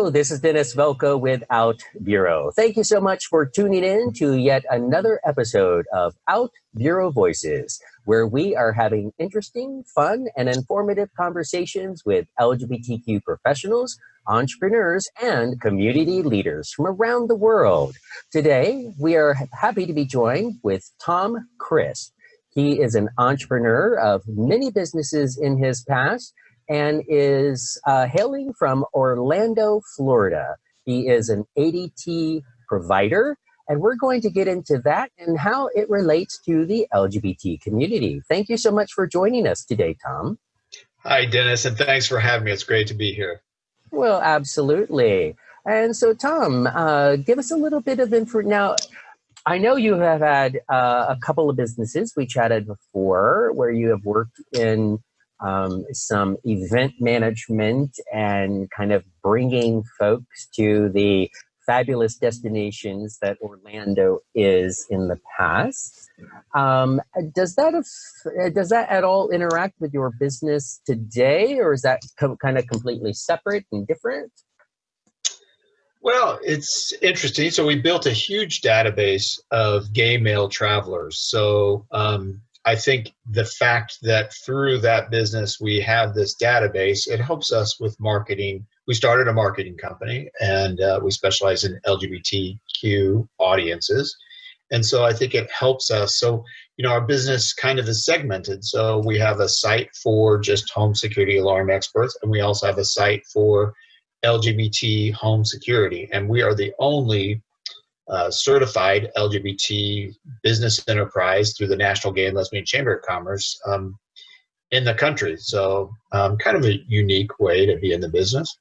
Hello, this is Dennis Velco with OutBüro. Thank you so much for tuning in to yet another episode of OutBüro Voices, where we are having interesting, fun, and informative conversations with LGBTQ professionals, entrepreneurs, and community leaders from around the world. Today, we are happy to be joined with Tom Crisp. He is an entrepreneur of many businesses in his past and is hailing from Orlando, Florida. He is an ADT provider, and we're going to get into that and how it relates to the LGBT community. Thank you so much for joining us today, Tom. Hi, Dennis, and thanks for having me. It's great to be here. Well, absolutely. And so, Tom, give us a little bit of info. Now, I know you have had a couple of businesses. We chatted before where you have worked in some event management and kind of bringing folks to the fabulous destinations that Orlando is in the past. Does that at all interact with your business today, or is that kind of completely separate and different? Well, it's interesting. So we built a huge database of gay male travelers. So I think the fact that through that business we have this database, it helps us with marketing. We started a marketing company, and we specialize in LGBTQ audiences. And so I think it helps us. So, our business kind of is segmented. So we have a site for just home security alarm experts, and we also have a site for LGBT home security. And we are the only certified LGBT business enterprise through the National Gay and Lesbian Chamber of Commerce in the country. So kind of a unique way to be in the business.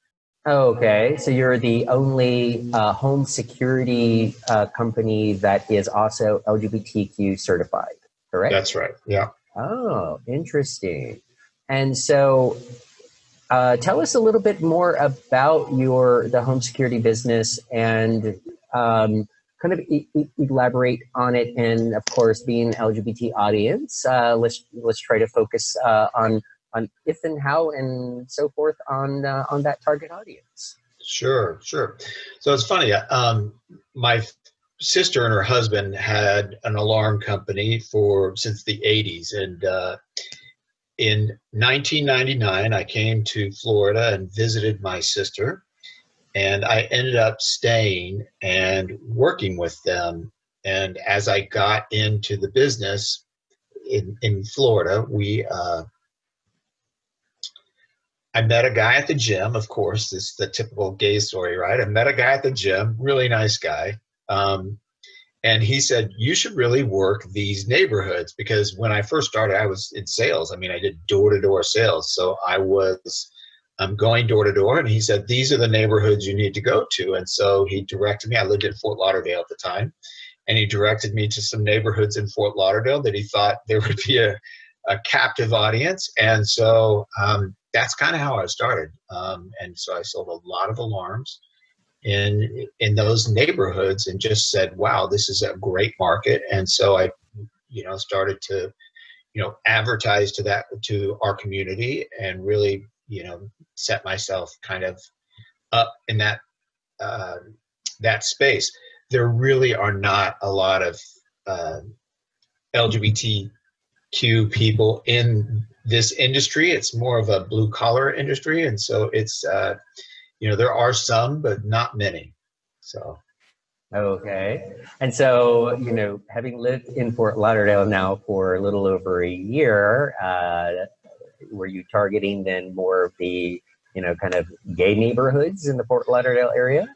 Okay, so you're the only home security company that is also LGBTQ certified, correct? That's right, yeah. Oh, interesting. And so tell us a little bit more about the home security business and kind of elaborate on it. And of course, being an LGBT audience, let's try to focus on if and how and so forth on that target audience. Sure. So it's funny. My sister and her husband had an alarm company since the 80s, and in 1999, I came to Florida and visited my sister, and I ended up staying and working with them. And as I got into the business in Florida, I met a guy at the gym. Of course, this is the typical gay story, right? I met a guy at the gym, really nice guy. And he said, you should really work these neighborhoods, because when I first started, I was in sales. I mean, I did door-to-door sales. So I was going door-to-door, and he said, these are the neighborhoods you need to go to. And so he directed me. I lived in Fort Lauderdale at the time, and he directed me to some neighborhoods in Fort Lauderdale that he thought there would be a captive audience. And so that's kind of how I started. And so I sold a lot of alarms in those neighborhoods, and just said, wow, this is a great market. And so I started to advertise to our community, and really set myself kind of up in that space. There really are not a lot of LGBTQ people in this industry. It's more of a blue collar industry, and so it's there are some, but not many. So. Okay. And so, having lived in Fort Lauderdale now for a little over a year, were you targeting then more of the, kind of gay neighborhoods in the Fort Lauderdale area?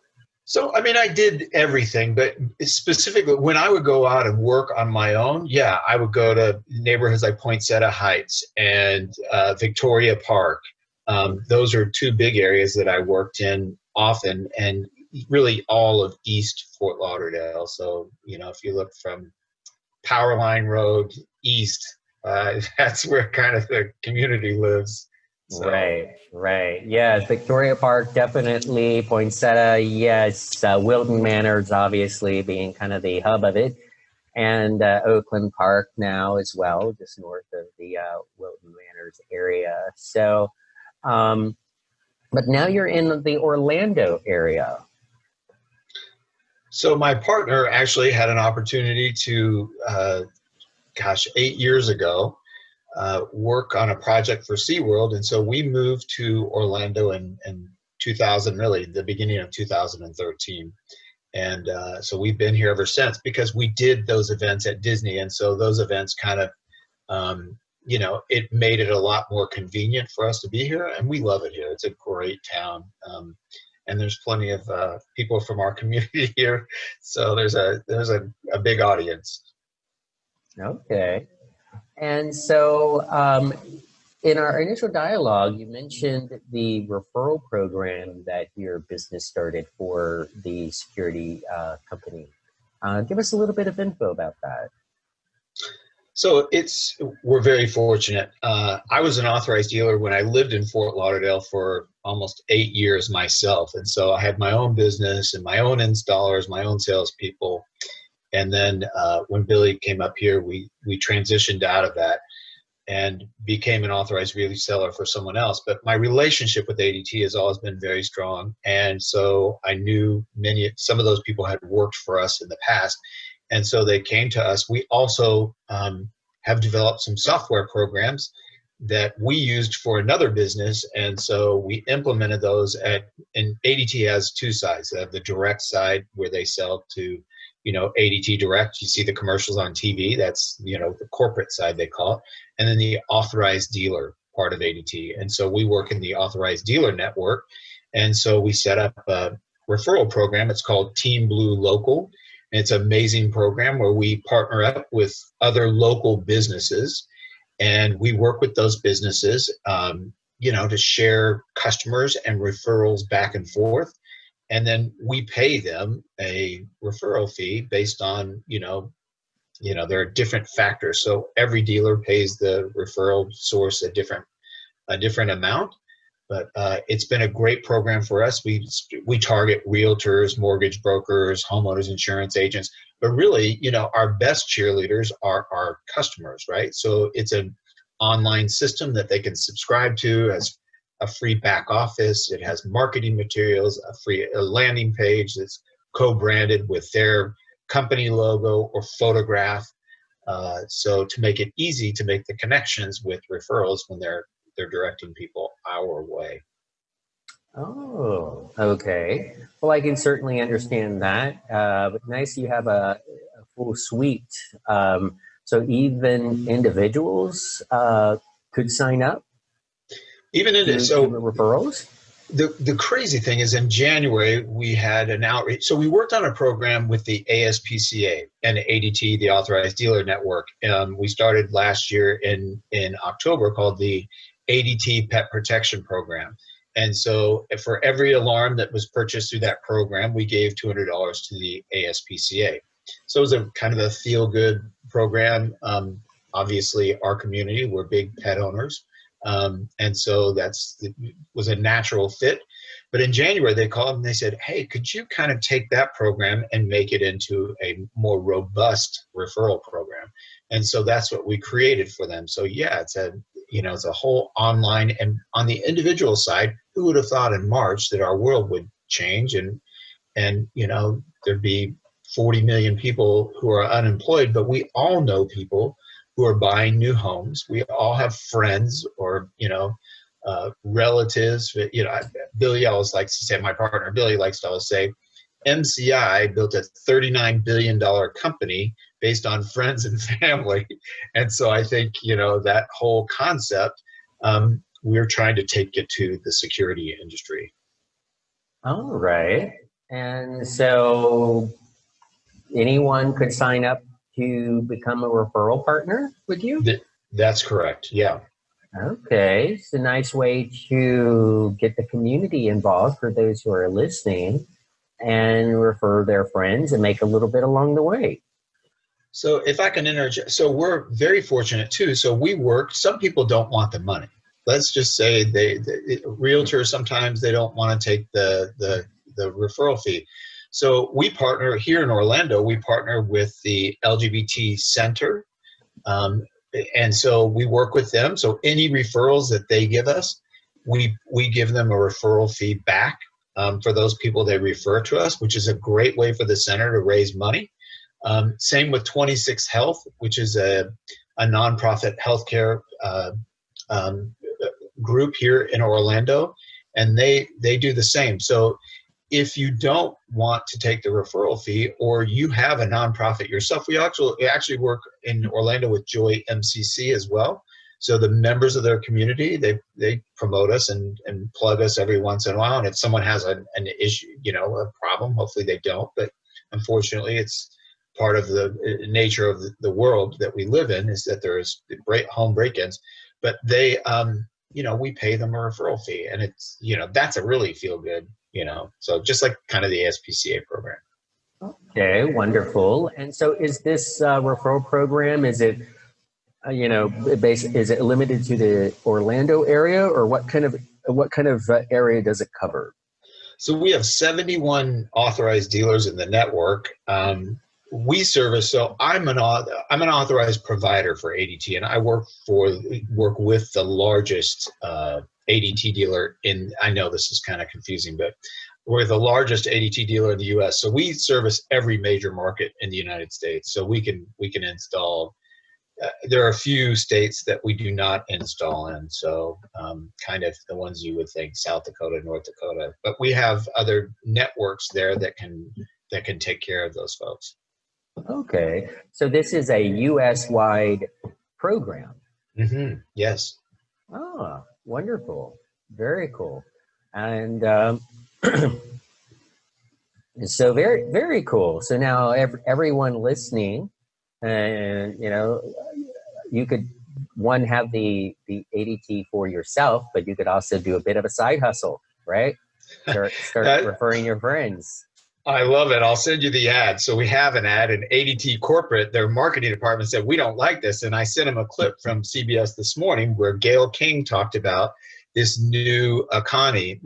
So, I mean, I did everything, but specifically when I would go out and work on my own, yeah, I would go to neighborhoods like Poinsettia Heights and Victoria Park. Those are two big areas that I worked in often, and really all of East Fort Lauderdale. So, if you look from Powerline Road east, that's where kind of the community lives. So. Right. Yes, Victoria Park, definitely. Poinsettia, yes. Wilton Manors, obviously, being kind of the hub of it. And Oakland Park now as well, just north of the Wilton Manors area. So But now you're in the Orlando area. So my partner actually had an opportunity to, 8 years ago, work on a project for SeaWorld. And so we moved to Orlando in 2000, really the beginning of 2013. And so we've been here ever since because we did those events at Disney. And so those events kind of, it made it a lot more convenient for us to be here. And we love it here. It's a great town. And there's plenty of people from our community here. So there's a big audience. Okay. And so in our initial dialogue, you mentioned the referral program that your business started for the security company. Give us a little bit of info about that. So we're very fortunate. I was an authorized dealer when I lived in Fort Lauderdale for almost 8 years myself. And so I had my own business and my own installers, my own salespeople. And then when Billy came up here, we transitioned out of that and became an authorized reseller for someone else. But my relationship with ADT has always been very strong. And so I knew some of those people had worked for us in the past. And so they came to us. We also have developed some software programs that we used for another business. And so we implemented those and ADT has two sides. They have the direct side where they sell to, ADT Direct. You see the commercials on TV. That's, the corporate side, they call it. And then the authorized dealer part of ADT. And so we work in the authorized dealer network. And so we set up a referral program. It's called Team Blue Local. And it's an amazing program where we partner up with other local businesses. And we work with those businesses, to share customers and referrals back and forth. And then we pay them a referral fee based on, there are different factors. So every dealer pays the referral source a different amount. But it's been a great program for us. We target realtors, mortgage brokers, homeowners insurance agents. But really, our best cheerleaders are our customers, right? So it's an online system that they can subscribe to as a free back office. It has marketing materials, a landing page that's co-branded with their company logo or photograph. So to make it easy to make the connections with referrals when they're directing people our way. Oh, okay. Well, I can certainly understand that. But nice you have a full suite. So even individuals could sign up even in to referrals? The crazy thing is in January, we had an outreach. So we worked on a program with the ASPCA and ADT, the Authorized Dealer Network. We started last year in October called the ADT Pet Protection Program. And so for every alarm that was purchased through that program, we gave $200 to the ASPCA. So it was a kind of a feel-good program. Obviously, our community, we're big pet owners. And so was a natural fit. But in January, they called and they said, hey, could you kind of take that program and make it into a more robust referral program? And so that's what we created for them. So yeah, it's a whole online. And on the individual side, who would have thought in March that our world would change and there'd be 40 million people who are unemployed, but we all know people who are buying new homes. We all have friends or, relatives. Billy always likes to say, my partner, Billy likes to always say, MCI built a $39 billion company based on friends and family. And so I think, that whole concept, we're trying to take it to the security industry. All right. And so anyone could sign up to become a referral partner with you? That's correct. Yeah. Okay. It's a nice way to get the community involved for those who are listening and refer their friends and make a little bit along the way. So if I can interject, so we're very fortunate too. So we work, some people don't want the money. Let's just say realtors, sometimes they don't want to take the referral fee. So we partner here in Orlando, we partner with the LGBT Center. And so we work with them. So any referrals that they give us, we give them a referral fee back for those people they refer to us, which is a great way for the center to raise money. Same with 26 Health, which is a nonprofit healthcare um, group here in Orlando, and they do the same. So if you don't want to take the referral fee, or you have a nonprofit yourself, we actually work in Orlando with Joy MCC as well. So the members of their community, they promote us and plug us every once in a while. And if someone has an issue, a problem, hopefully they don't, but unfortunately it's part of the nature of the world that we live in, is that there's home break-ins. But they, we pay them a referral fee, and it's, that's a really feel good, so just like kind of the ASPCA program. Okay, wonderful. And so is this referral program, is it, is it limited to the Orlando area, or what kind of area does it cover? So we have 71 authorized dealers in the network. We service, so I'm an authorized provider for ADT, and I work with the largest ADT dealer I know this is kind of confusing, but we're the largest ADT dealer in the US. So we service every major market in the United States. So we can install, there are a few states that we do not install in. So kind of the ones you would think, South Dakota, North Dakota, but we have other networks there that can take care of those folks. Okay, so this is a U.S.-wide program. Mm-hmm. Yes. Oh, wonderful. Very cool. And so very, very cool. So now everyone listening, you could, have the ADT for yourself, but you could also do a bit of a side hustle, right? Start referring your friends. I love it. I'll send you the ad. So we have an ad, and ADT Corporate, their marketing department, said, we don't like this. And I sent them a clip from CBS this morning where Gayle King talked about this new economy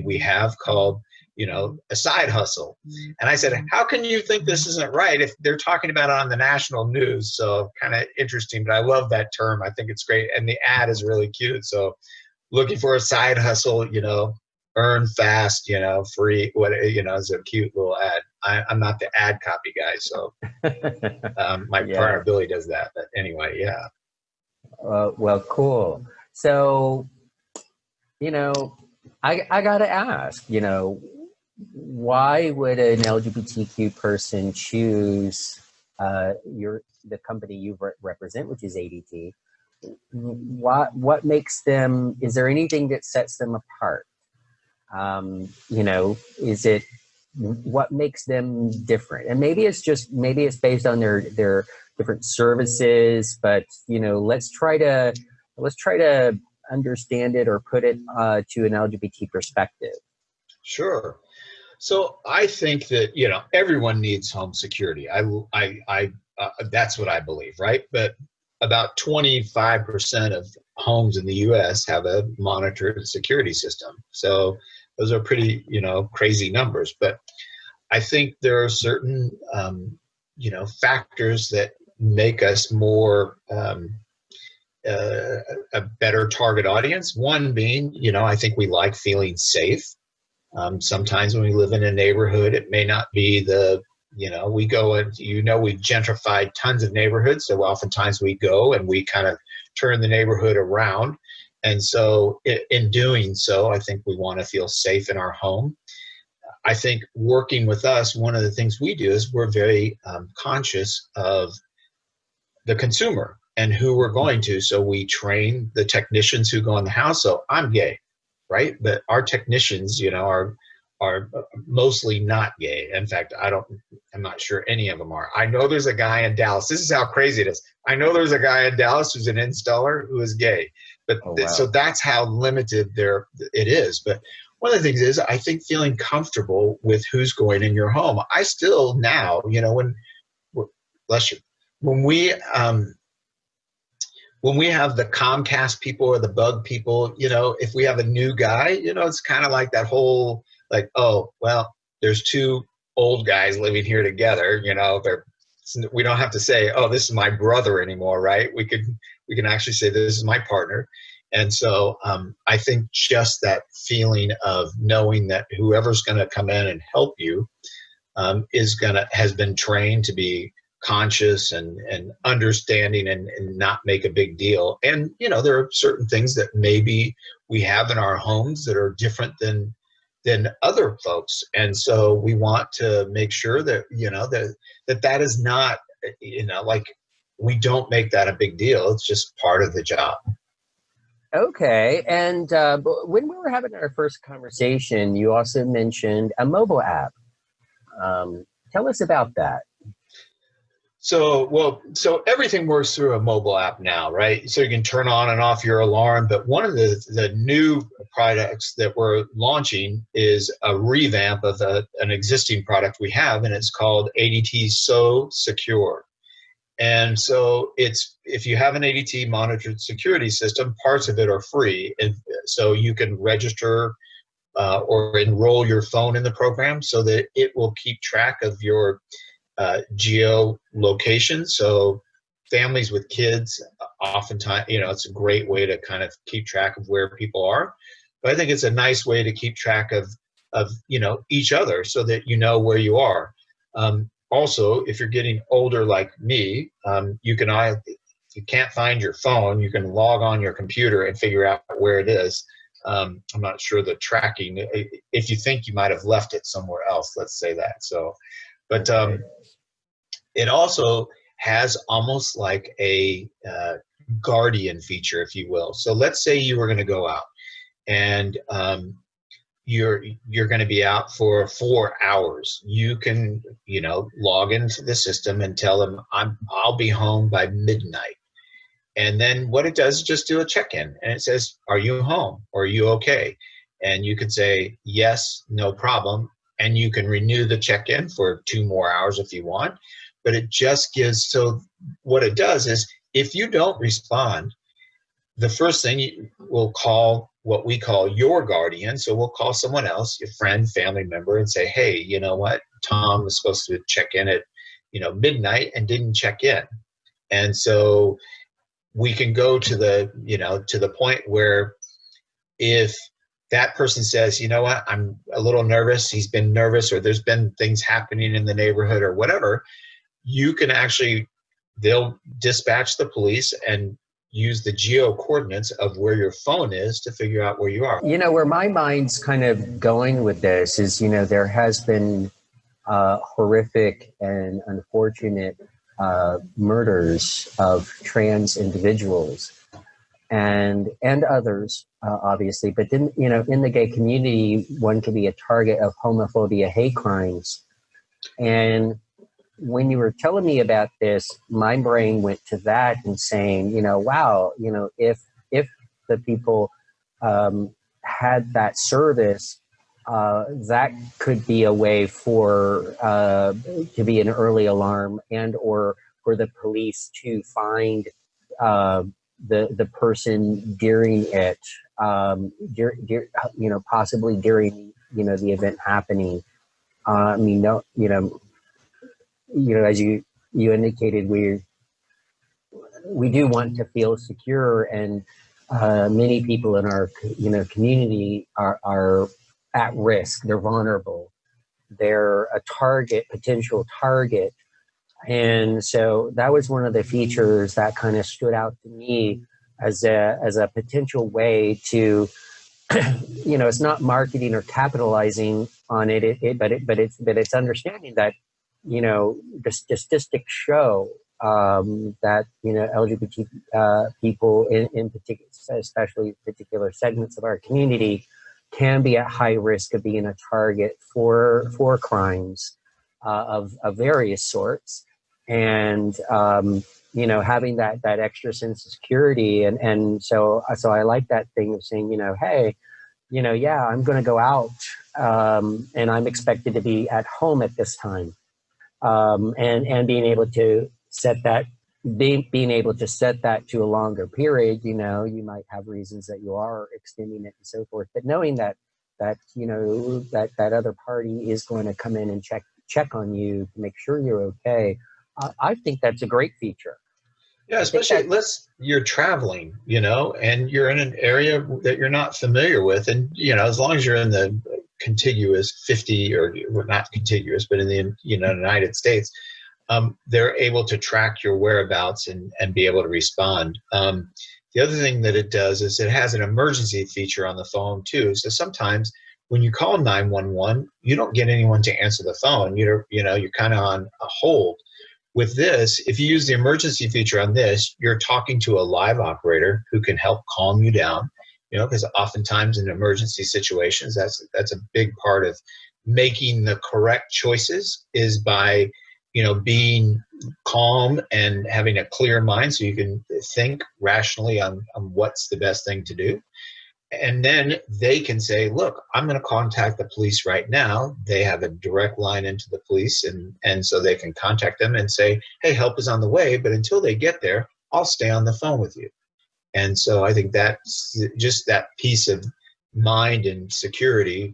we have called, a side hustle. And I said, how can you think this isn't right if they're talking about it on the national news? So kind of interesting, but I love that term. I think it's great. And the ad is really cute. So looking for a side hustle, earn fast, free, is a cute little ad. I'm not the ad copy guy, so my partner Billy does that. But anyway, yeah. Well, cool. So, I gotta ask, why would an LGBTQ person choose the company you represent, which is ADT? What makes them? Is there anything that sets them apart? Is it, what makes them different? And maybe it's based on their different services, but let's try to understand it or put it to an LGBT perspective. Sure. So I think that everyone needs home security. That's what I believe, right? But about 25% of homes in the U.S. have a monitored security system. So those are pretty, crazy numbers. But I think there are certain, factors that make us more a better target audience. One being, I think we like feeling safe. Sometimes when we live in a neighborhood, it may not be we go and, we've gentrified tons of neighborhoods. So oftentimes we go and we kind of turn the neighborhood around. And so in doing so, I think we want to feel safe in our home. I think working with us, one of the things we do is we're very conscious of the consumer and who we're going to. So we train the technicians who go in the house. So I'm gay, right? But our technicians, are mostly not gay. In fact, I'm not sure any of them are. I know there's a guy in Dallas. This is how crazy it is. I know there's a guy in Dallas who's an installer who is gay, but oh, wow. So that's how limited it is. But one of the things is, I think feeling comfortable with who's going in your home. I still now, bless you, when we have the Comcast people or the Bug people, if we have a new guy, it's kind of like that whole, like, oh, well, there's two old guys living here together, we don't have to say, oh, this is my brother anymore, right? We can actually say, this is my partner. And so I think just that feeling of knowing that whoever's going to come in and help you has been trained to be conscious and understanding and not make a big deal. And, there are certain things that maybe we have in our homes that are different than other folks. And so we want to make sure that, that is not, like, we don't make that a big deal. It's just part of the job. Okay. And when we were having our first conversation, you also mentioned a mobile app. Tell us about that. So everything works through a mobile app now, right? So you can turn on and off your alarm. But one of the new products that we're launching is a revamp of an existing product we have, and it's called ADT So Secure. And so if you have an ADT monitored security system, parts of it are free. And so you can register or enroll your phone in the program so that it will keep track of your geolocation. So families with kids, oftentimes, it's a great way to kind of keep track of where people are. But I think it's a nice way to keep track of each other so that you know where you are. Also, if you're getting older like me, if you can't find your phone, you can log on your computer and figure out where it is. I'm not sure the tracking, if you think you might have left it somewhere else, let's say that. So, but it also has almost like a guardian feature, if you will. So let's say you were going to go out and you're going to be out for 4 hours. You can, log into the system and tell them I'll be home by midnight. And then what it does is just do a check-in, and it says, are you home? Or are you okay? And you can say, yes, no problem. And you can renew the check-in for 2 more hours if you want. But it just so what it does is if you don't respond, the first thing we'll call what we call your guardian. So we'll call someone else, your friend, family member, and say, hey, you know what? Tom was supposed to check in at, midnight and didn't check in. And so we can go to the point where if that person says, you know what, I'm a little nervous, he's been nervous, or there's been things happening in the neighborhood or whatever, you can they'll dispatch the police and use the geo coordinates of where your phone is to figure out where you are. Where my mind's kind of going with this is, there has been horrific and unfortunate murders of trans individuals and others, obviously. But then, in the gay community, one could be a target of homophobia, hate crimes. And when you were telling me about this, my brain went to that and saying, wow, if the people had that service, that could be a way to be an early alarm and or for the police to find the person during it, possibly during the event happening. As you indicated, we do want to feel secure, and many people in our community are at risk. They're vulnerable. They're a potential target. And so that was one of the features that kind of stood out to me as a potential way to, it's not marketing or capitalizing on it, but it's understanding that, the statistics show that, LGBT people in particular, especially particular segments of our community, can be at high risk of being a target for crimes of various sorts. And, having that extra sense of security. And so I like that thing of saying, hey, yeah, I'm going to go out and I'm expected to be at home at this time. And being able to set that, being able to set that to a longer period, you might have reasons that you are extending it and so forth, but knowing that other party is going to come in and check on you to make sure you're okay. I think that's a great feature. Yeah, I think especially that unless you're traveling, and you're in an area that you're not familiar with. And, as long as you're in the contiguous 50 or well, not contiguous, but in the, United States, they're able to track your whereabouts and be able to respond. The other thing that it does is it has an emergency feature on the phone too. So sometimes when you call 911, you don't get anyone to answer the phone. You're kind of on a hold. With this, if you use the emergency feature on this, you're talking to a live operator who can help calm you down. Because oftentimes in emergency situations, that's a big part of making the correct choices is by being calm and having a clear mind so you can think rationally on what's the best thing to do. And then they can say, look, I'm going to contact the police right now. They have a direct line into the police, and so they can contact them and say, hey, help is on the way. But until they get there, I'll stay on the phone with you. And so I think that's just that peace of mind and security,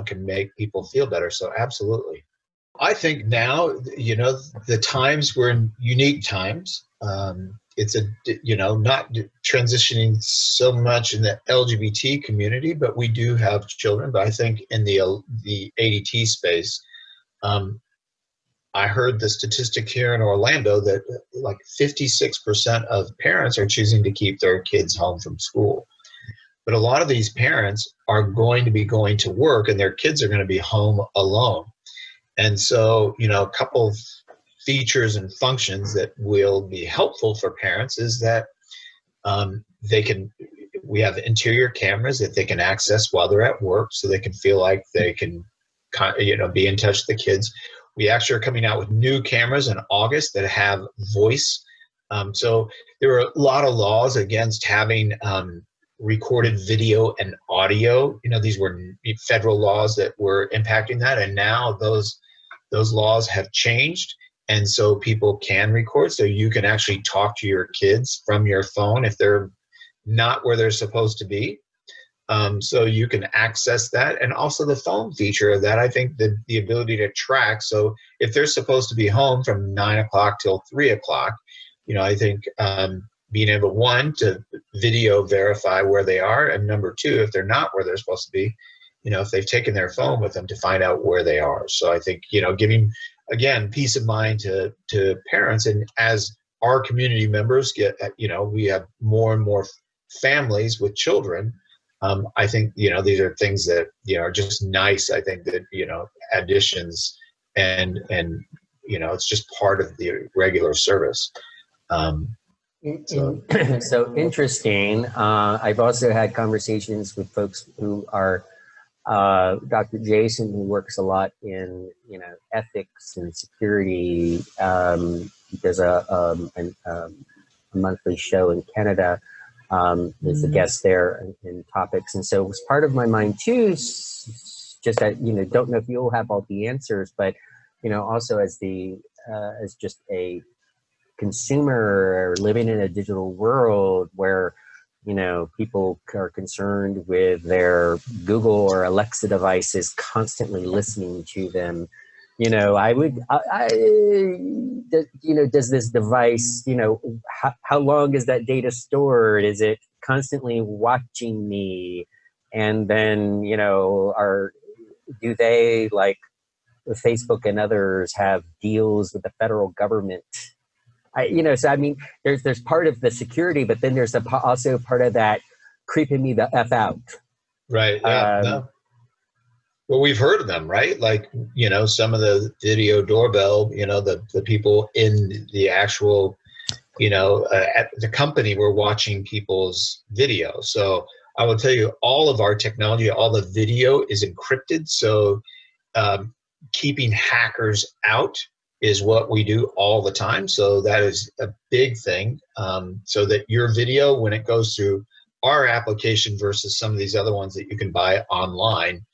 can make people feel better. So absolutely. I think now, the times we're in unique times. It's not transitioning so much in the LGBT community, but we do have children. But I think in the ADT space, I heard the statistic here in Orlando that like 56% of parents are choosing to keep their kids home from school. But a lot of these parents are going to be going to work and their kids are going to be home alone. And so, a couple of features and functions that will be helpful for parents is that we have interior cameras that they can access while they're at work so they can feel like they can, be in touch with the kids. We actually are coming out with new cameras in August that have voice. So there are a lot of laws against having recorded video and audio. These were federal laws that were impacting that. And now those laws have changed. And so people can record. So you can actually talk to your kids from your phone if they're not where they're supposed to be. So you can access that. And also the phone feature of that, I think the ability to track. So if they're supposed to be home from 9 o'clock till 3 o'clock, I think being able, one, to video verify where they are. And number two, if they're not where they're supposed to be, if they've taken their phone with them, to find out where they are. So I think, giving, again, peace of mind to parents. And as our community members get, we have more and more families with children. I think, these are things that, are just nice. I think that, additions and, it's just part of the regular service. So interesting. I've also had conversations with folks who are Dr. Jason, who works a lot in ethics and security. He does a monthly show in Canada. Is a guest there in topics, and so it was part of my mind too. Just that don't know if you'll have all the answers, but also as just a consumer living in a digital world where people are concerned with their Google or Alexa devices constantly listening to them. Does this device, how long is that data stored? Is it constantly watching me? And then, do they, like Facebook and others, have deals with the federal government? There's part of the security, but then there's also part of that creeping me the F out. Right. Yeah. No. Well, we've heard of them, right? Like, some of the video doorbell, the people in the actual, at the company were watching people's video. So I will tell you, all of our technology, all the video is encrypted. So keeping hackers out is what we do all the time. So that is a big thing. So that your video, when it goes through our application versus some of these other ones that you can buy online,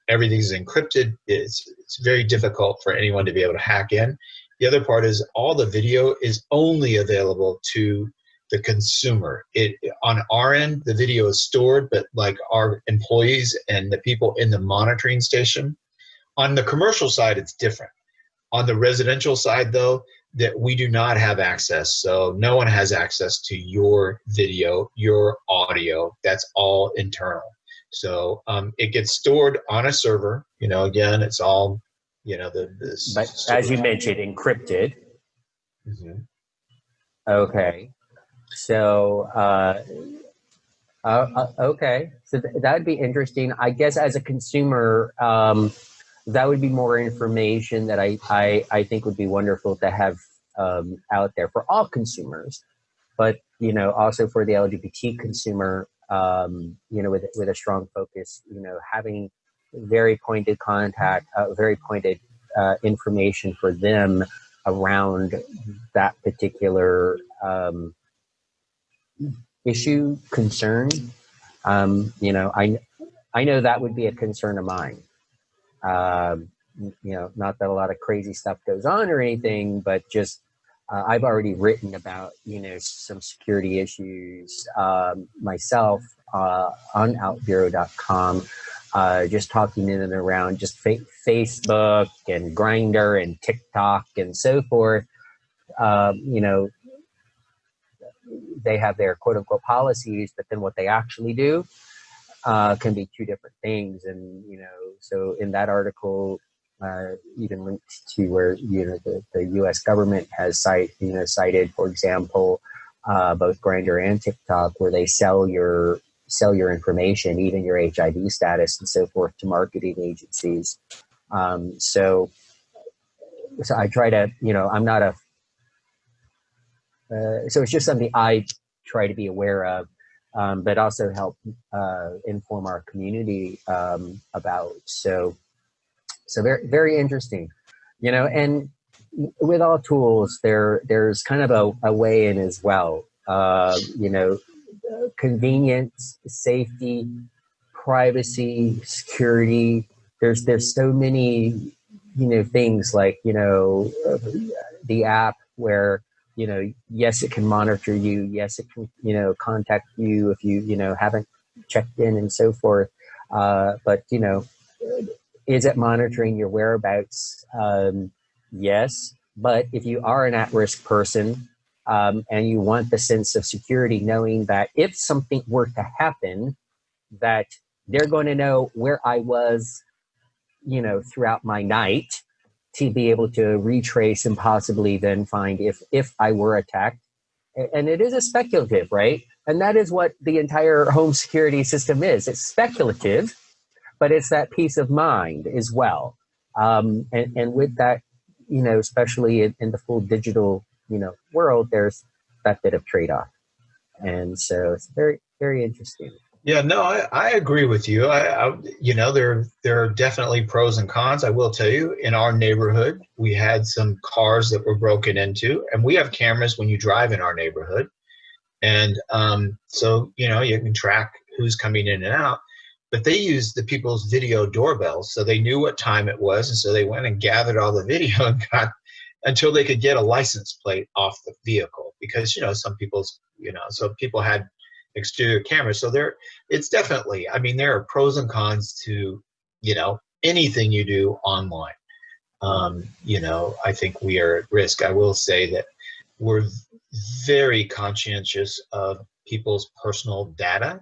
everything's encrypted. It's very difficult for anyone to be able to hack in. The other part is all the video is only available to the consumer. On our end, the video is stored, but like our employees and the people in the monitoring station. On the commercial side, it's different. On the residential side, though, that we do not have access. So no one has access to your video, your audio. That's all internal. So it gets stored on a server. Again, it's all, But as you mentioned, encrypted. Mhm. Okay. So, okay. So that would be interesting. I guess as a consumer, that would be more information that I think would be wonderful to have out there for all consumers. But, also for the LGBT consumer, with a strong focus, having very pointed contact, very pointed information for them around that particular issue, concern. I know that would be a concern of mine. Um, Not that a lot of crazy stuff goes on or anything, but just I've already written about some security issues myself on outbureau.com, just talking in and around just Facebook and Grindr and TikTok and so forth. You know, they have their quote unquote policies, but then what they actually do can be two different things. And, so in that article, even linked to where, the U.S. government has cited, for example, both Grindr and TikTok, where they sell your information, even your HIV status and so forth, to marketing agencies. So I try to, I'm not a, so it's just something I try to be aware of, but also help inform our community about. So very, very interesting, and with all tools, there's kind of a way in as well. Convenience, safety, privacy, security. There's so many, things like, the app where, yes, it can monitor you. Yes, it can, contact you if you, haven't checked in and so forth. But, is it monitoring your whereabouts? Yes. But if you are an at-risk person, and you want the sense of security, knowing that if something were to happen, that they're going to know where I was, throughout my night, to be able to retrace and possibly then find if I were attacked. And it is a speculative, right? And that is what the entire home security system is. It's speculative, but it's that peace of mind as well. And with that, especially in the full digital, world, there's that bit of trade-off. And so it's very, very interesting. Yeah, no, I agree with you. There are definitely pros and cons. I will tell you, in our neighborhood, we had some cars that were broken into, and we have cameras when you drive in our neighborhood. And so, you can track who's coming in and out. But they used the people's video doorbells, so they knew what time it was. And so they went and gathered all the video and got until they could get a license plate off the vehicle, because, some people's, so people had exterior cameras. So it's definitely, there are pros and cons to, anything you do online. I think we are at risk. I will say that we're very conscientious of people's personal data.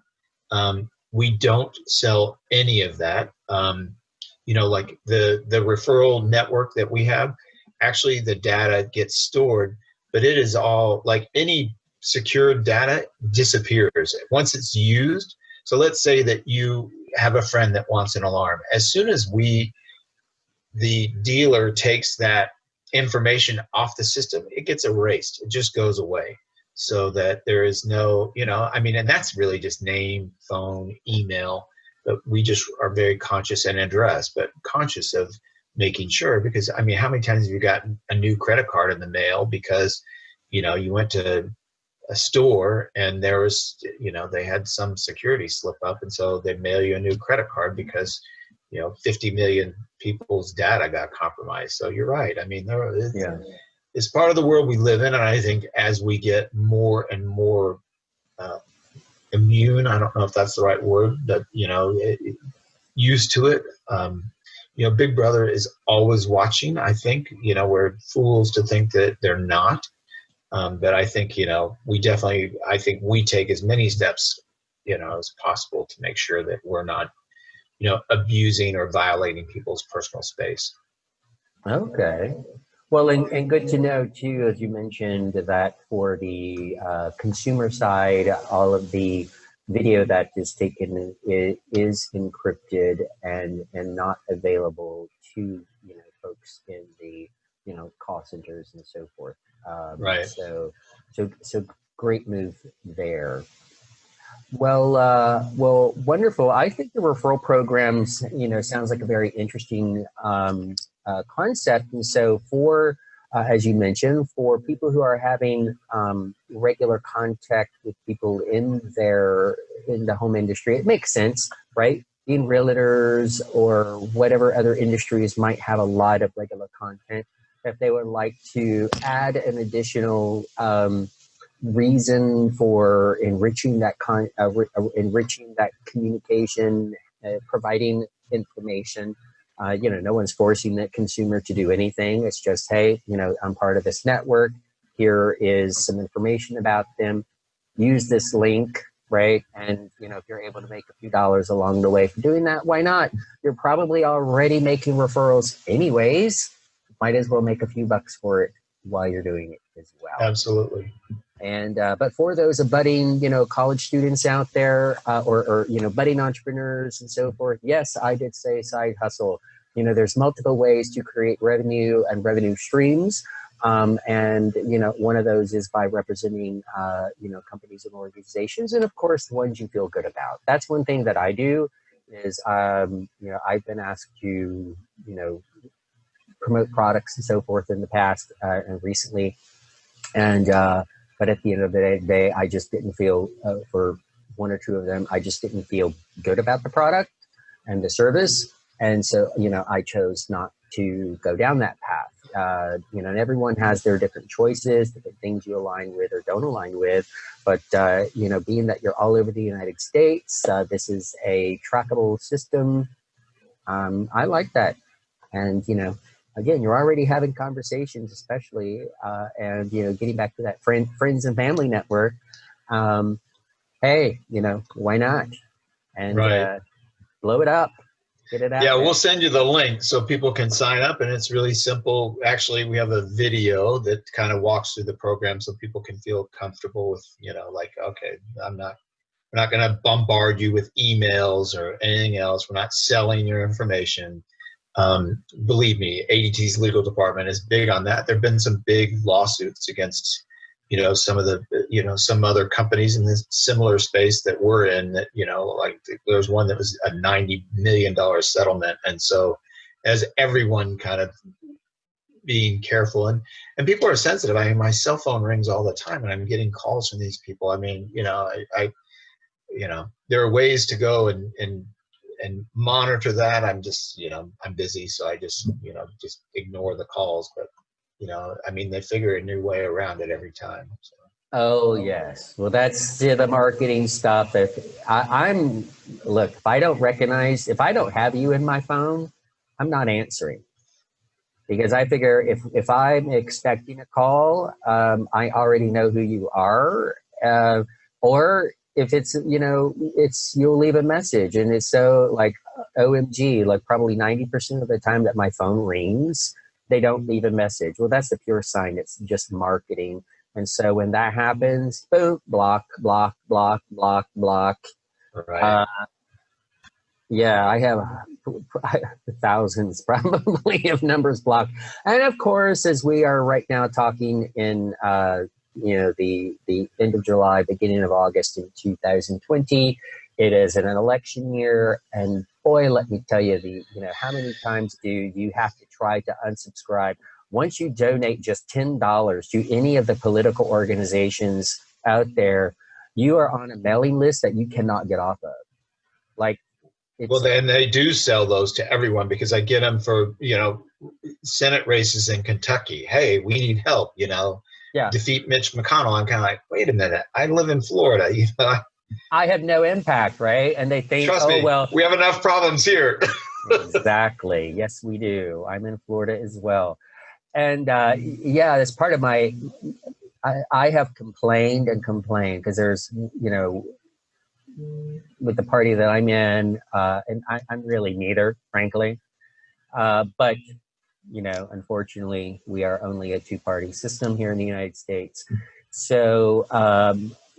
We don't sell any of that. Like the referral network that we have, actually the data gets stored, but it is all, like any secured data, disappears once it's used. So let's say that you have a friend that wants an alarm. As soon as the dealer takes that information off the system, it gets erased. It just goes away. So that there is no, and that's really just name, phone, email. But we just are very conscious and conscious of making sure, because, how many times have you gotten a new credit card in the mail because, you went to a store and there was, they had some security slip up, and so they mail you a new credit card because, 50 million people's data got compromised. So you're right. It's part of the world we live in, and I think as we get more and more immune, I don't know if that's the right word, but used to it, Big Brother is always watching. I think, we're fools to think that they're not. But I think, I think we take as many steps, as possible to make sure that we're not, abusing or violating people's personal space. Okay. Well, and good to know too, as you mentioned, that for the consumer side, all of the video that is taken is encrypted and not available to folks in the call centers and so forth. Right. So great move there. Well, wonderful. I think the referral programs, sounds like a very interesting concept. And so for, as you mentioned, for people who are having regular contact with people in the home industry, it makes sense, right? Being realtors or whatever other industries might have a lot of regular content. If they would like to add an additional reason for enriching that communication, providing information. No one's forcing the consumer to do anything. It's just, hey, I'm part of this network. Here is some information about them. Use this link, right? And if you're able to make a few dollars along the way for doing that, why not? You're probably already making referrals anyways. Might as well make a few bucks for it while you're doing it as well. Absolutely. And but for those budding, college students out there, or budding entrepreneurs and so forth, yes, I did say side hustle. There's multiple ways to create revenue and revenue streams, and one of those is by representing companies and organizations, and of course the ones you feel good about. That's one thing that I do is I've been asked to promote products and so forth in the past and recently, and but at the end of the day, I just didn't feel, for one or two of them, I just didn't feel good about the product and the service. And so, I chose not to go down that path. And everyone has their different choices, different things you align with or don't align with. But, being that you're all over the United States, this is a trackable system. I like that. And, again, you're already having conversations, especially, and getting back to that friends and family network. Hey, why not? And right. Blow it up, get it out. Yeah, there. We'll send you the link so people can sign up, and it's really simple. Actually, we have a video that kind of walks through the program so people can feel comfortable with, like, okay, we're not going to bombard you with emails or anything else. We're not selling your information. Believe me, ADT's legal department is big on that. There've been some big lawsuits against, some of the, some other companies in this similar space that we're in that, like there's one that was a $90 million settlement. And so as everyone kind of being careful and people are sensitive. I mean, my cell phone rings all the time and I'm getting calls from these people. I mean, I there are ways to go and monitor that. I'm just, I'm busy. So I just, just ignore the calls, but, I mean, they figure a new way around it every time. So. Oh, yes. Well, that's the marketing stuff. If look, if I don't have you in my phone, I'm not answering. Because I figure if I'm expecting a call, I already know who you are. Or if it's, you'll leave a message, and it's so like OMG, like probably 90% of the time that my phone rings, they don't leave a message. Well, that's the pure sign. It's just marketing. And so when that happens, boom, block, block, block, block, block. Right. Yeah, I have thousands probably of numbers blocked. And of course, as we are right now talking in, the end of July, beginning of August in 2020, it is an election year. And boy, let me tell you, how many times do you have to try to unsubscribe? Once you donate just $10 to any of the political organizations out there, you are on a mailing list that you cannot get off of. Like, well, then they do sell those to everyone because I get them for, Senate races in Kentucky. Hey, we need help, defeat Mitch McConnell. I'm kind of like, wait a minute, I live in Florida, I have no impact, right? And they think, trust me, well, we have enough problems here. Exactly. Yes, we do. I'm in Florida as well. And yeah, as part of my, I have complained and complained because there's, with the party that I'm in, and I'm really neither, frankly. But unfortunately, we are only a two-party system here in the United States. So,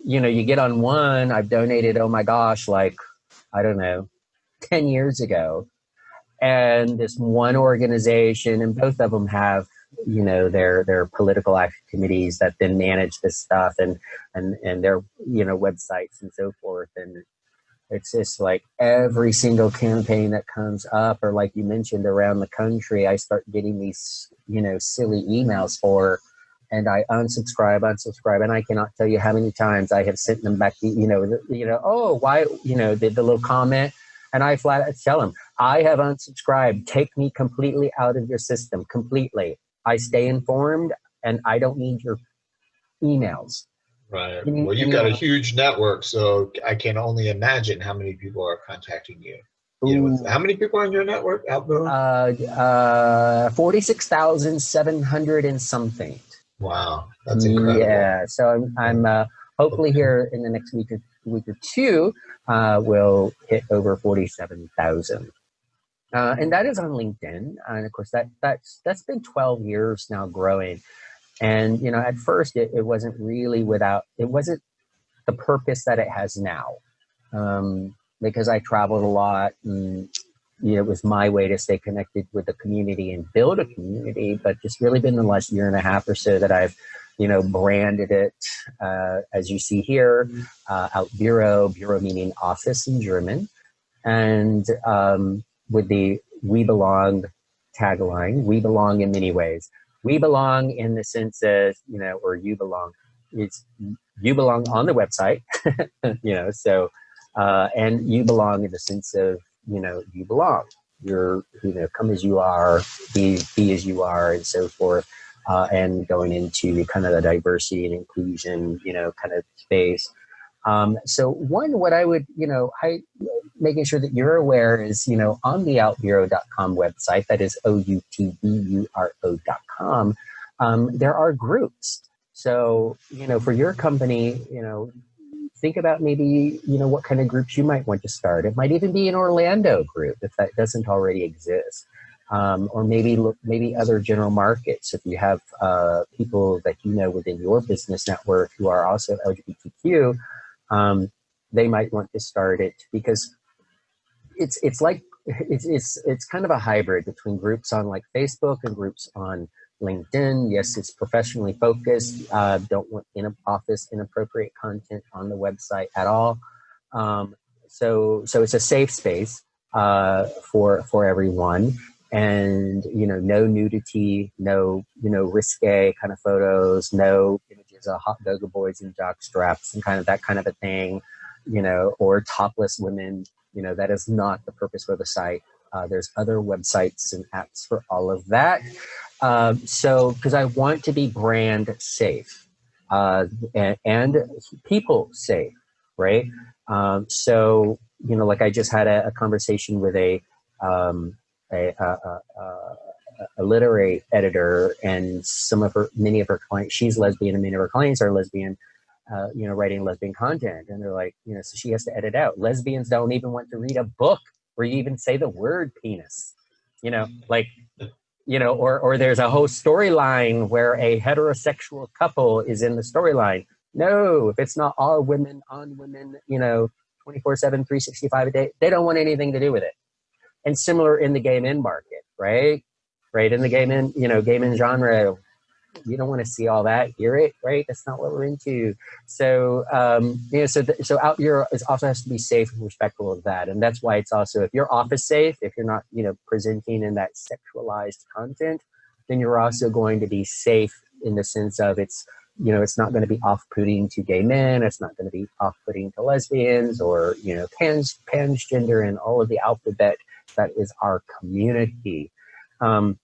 you get on one. I've donated, oh my gosh, like, I don't know, 10 years ago. And this one organization, and both of them have, their political action committees that then manage this stuff and their, websites and so forth. And it's just like every single campaign that comes up, or like you mentioned around the country, I start getting these, silly emails for, and I unsubscribe, and I cannot tell you how many times I have sent them back, oh, why, the little comment, and I flat out tell them, I have unsubscribed. Take me completely out of your system, completely. I stay informed, and I don't need your emails. Right. Well, you've got a huge network, so I can only imagine how many people are contacting you. How many people are on your network, OutBüro? 46,700 and something. Wow, that's incredible. Yeah, so I'm hopefully here in the next week or two, we'll hit over 47,000. And that is on LinkedIn, and of course that's been 12 years now growing. And at first it wasn't really it wasn't the purpose that it has now, because I traveled a lot, and it was my way to stay connected with the community and build a community. But just really been the last year and a half or so that I've branded it, as you see here, OutBüro, Büro meaning office in German, and with the "We Belong" tagline. We belong in many ways. We belong in the sense of, or you belong. You belong on the website, so, and you belong in the sense of, you belong. You're, come as you are, be as you are, and so forth. And going into the kind of the diversity and inclusion, kind of space. So what I would, making sure that you're aware is, on the outburo.com website, that is OUTBURO.com, there are groups. So, for your company, think about maybe, what kind of groups you might want to start. It might even be an Orlando group if that doesn't already exist. Or maybe other general markets. If you have people that within your business network who are also LGBTQ, they might want to start it, because it's kind of a hybrid between groups on like Facebook and groups on LinkedIn. Yes, it's professionally focused. Don't want inappropriate content on the website at all. So it's a safe space for everyone. And no nudity, no risque kind of photos, no images of hot go-go boys in jock straps and kind of that kind of a thing, or topless women. That is not the purpose for the site. There's other websites and apps for all of that. So because I want to be brand safe, and people safe, right? So like I just had a conversation with a literary editor, and many of her clients, she's lesbian, and many of her clients are lesbian, writing lesbian content. And they're like, so she has to edit out. Lesbians don't even want to read a book where you even say the word penis, or there's a whole storyline where a heterosexual couple is in the storyline. No, if it's not all women on women, 24/7, 365 a day, they don't want anything to do with it. And similar in the gay men market, right? Right, in the gay men, gay men genre, you don't want to see all that, hear it, right? That's not what we're into. So, so OutBüro also has to be safe and respectful of that. And that's why it's also, if your office safe, if you're not, presenting in that sexualized content, then you're also going to be safe in the sense of it's not going to be off-putting to gay men. It's not going to be off-putting to lesbians or, transgender and all of the alphabet that is our community. But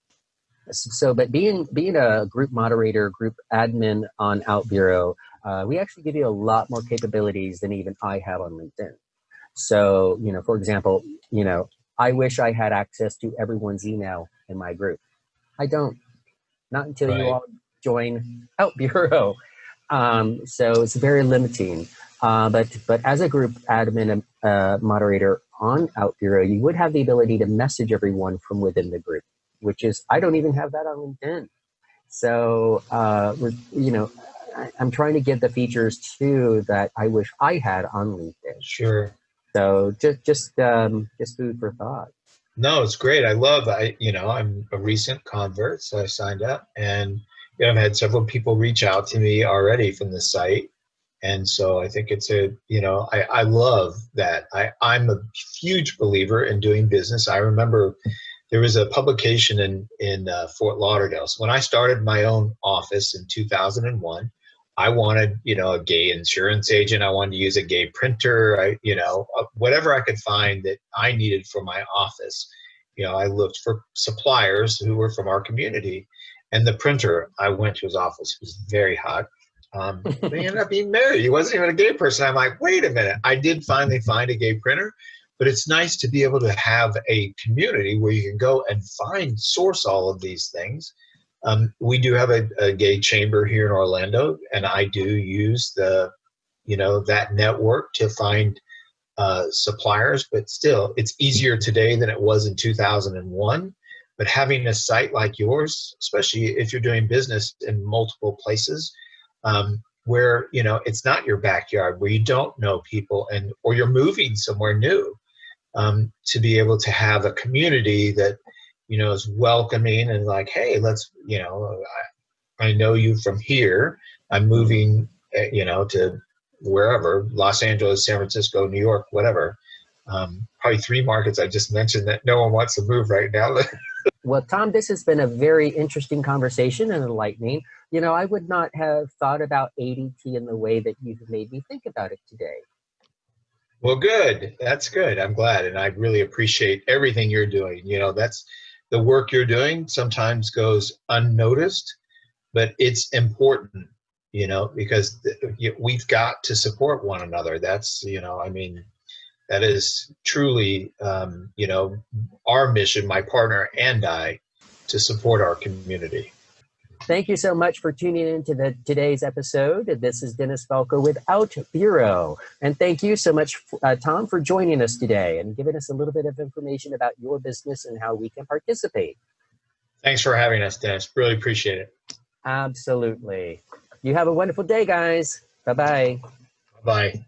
being a group moderator, group admin on OutBüro, we actually give you a lot more capabilities than even I have on LinkedIn. So, for example, I wish I had access to everyone's email in my group. I don't. Not until you Right. all join OutBüro. So it's very limiting. But as a group admin moderator on OutBüro, you would have the ability to message everyone from within the group, which is, I don't even have that on LinkedIn. So, I'm trying to give the features too that I wish I had on LinkedIn. Sure. So just food for thought. No, it's great. I'm a recent convert, so I signed up, and I've had several people reach out to me already from the site. And so I think I love that. I'm a huge believer in doing business. I remember there was a publication in Fort Lauderdale. So when I started my own office in 2001, I wanted, a gay insurance agent. I wanted to use a gay printer. Whatever I could find that I needed for my office. I looked for suppliers who were from our community, and the printer I went to his office was very hot. He ended up being married. He wasn't even a gay person. I'm like, wait a minute. I did finally find a gay printer, but it's nice to be able to have a community where you can go and source all of these things. We do have a gay chamber here in Orlando, and I do use that network to find suppliers, but still, it's easier today than it was in 2001. But having a site like yours, especially if you're doing business in multiple places, where it's not your backyard, where you don't know people, or you're moving somewhere new, to be able to have a community that is welcoming and like, hey, let's I know you from here. I'm moving to wherever, Los Angeles, San Francisco, New York, whatever. Probably 3 markets I just mentioned that no one wants to move right now. Well, Tom, this has been a very interesting conversation and enlightening. I would not have thought about ADT in the way that you've made me think about it today. Well, good. That's good. I'm glad. And I really appreciate everything you're doing. That's the work you're doing sometimes goes unnoticed, but it's important, because we've got to support one another. That's, that is truly, our mission, my partner and I, to support our community. Thank you so much for tuning in to today's episode. This is Dennis Velco with OutBüro. And thank you so much, Tom, for joining us today and giving us a little bit of information about your business and how we can participate. Thanks for having us, Dennis. Really appreciate it. Absolutely. You have a wonderful day, guys. Bye-bye. Bye.